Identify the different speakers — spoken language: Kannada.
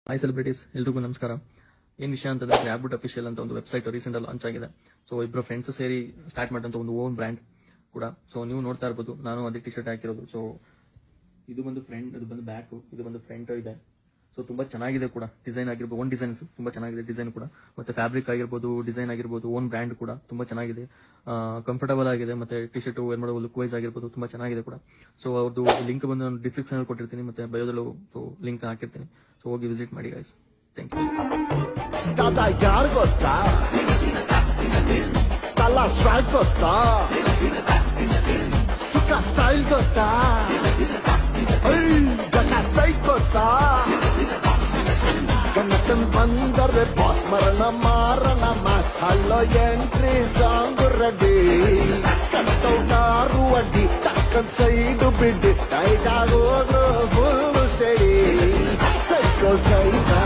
Speaker 1: ಹಾಯ್ ಸೆಲೆಬ್ರಿಟೀಸ್, ಎಲ್ರಿಗೂ ನಮಸ್ಕಾರ. ಏನು ವಿಷಯ ಅಂತಂದ್ರೆ ಗ್ರ್ಯಾಬ್ಬಿಟ್ ಅಫಿಷಿಯಲ್ ಅಂತ ಒಂದು ವೆಬ್ಸೈಟ್ ರೀಸೆಂಟ್ ಲಾಂಚ್ ಆಗಿದೆ. ಸೊ ಇಬ್ಬರು ಫ್ರೆಂಡ್ಸ್ ಸೇರಿ ಸ್ಟಾರ್ಟ್ ಮಾಡಿದಂತ ಒಂದು ಓನ್ ಬ್ರ್ಯಾಂಡ್ ಕೂಡ. ಸೊ ನೀವು ನೋಡ್ತಾ ಇರ್ಬೋದು, ನಾನು ಅದೇ ಟಿ ಶರ್ಟ್ ಹಾಕಿರೋದು. ಸೊ ಇದು ಬಂದು ಫ್ರಂಟ್, ಇದು ಬಂದು ಬ್ಯಾಕ್, ಇದು ಬಂದು ಫ್ರಂಟ್ ಇದೆ. ಸೊ ತುಂಬಾ ಚೆನ್ನಾಗಿದೆ ಕೂಡ. ಡಿಸೈನ್ ಆಗಿರ್ಬೋದು, ಓನ್ ಡಿಸೈನ್ಸ್ ತುಂಬಾ ಚೆನ್ನಾಗಿದೆ ಡಿಸೈನ್ ಕೂಡ. ಮತ್ತೆ ಫ್ಯಾಬ್ರಿಕ್ ಆಗಿರ್ಬೋದು, ಡಿಸೈನ್ ಆಗಿರ್ಬೋದು, ಓನ್ ಬ್ರ್ಯಾಂಡ್ ಕೂಡ ತುಂಬಾ ಚೆನ್ನಾಗಿದೆ, ಕಂಫರ್ಟಬಲ್ ಆಗಿದೆ. ಮತ್ತೆ ಟಿ ಶರ್ಟ್ ವೇರ್ ಮಾಡೋ ಲುಕ್ ವೈಸ್ ಆಗಿರ್ಬೋದು ತುಂಬಾ ಚೆನ್ನಾಗಿದೆ ಕೂಡ. ಸೊ ಅವ್ರದ್ದು ಲಿಂಕ್ ಬಂದು ನಾನು ಡಿಸ್ಕ್ರಿಪ್ಷನ್ ಅಲ್ಲಿ ಕೊಟ್ಟಿರ್ತೀನಿ, ಮತ್ತೆ ಬಯೋದಲ್ಲೂ ಸೊ ಲಿಂಕ್ ಹಾಕಿರ್ತೀನಿ. ಸೊ ಹೋಗಿ ವಿಸಿಟ್ ಮಾಡಿ ಗೈಸ್. Thank you.
Speaker 2: ದಾದಾ ಯಾರು ಗೊತ್ತಾ, ತಲಾ ಸ್ಟ್ರೈಕ್ ಗೊತ್ತಾ, ಸುಖ ಸ್ಟೈಲ್ ಗೊತ್ತಾ, ಜಗ ಸೈಟ್ ಗೊತ್ತಾ, ಗಣತನ್ ಬಂದರೆ ಬಾಸ್ ಮರಣ ಮಾರಣ mass hello entry song ready, ಕಟ್ಟೌಟಾರು ಅಡ್ಡಿ ಟಕ್ಕನ್ ಸೈಡು ಬಿಡ್ಡಿ ಟೈಟ್ ಆಗೋದು ಫುಲ್ ಸ್ಟಡಿ ಸೈಕೋ ಸೈತಾ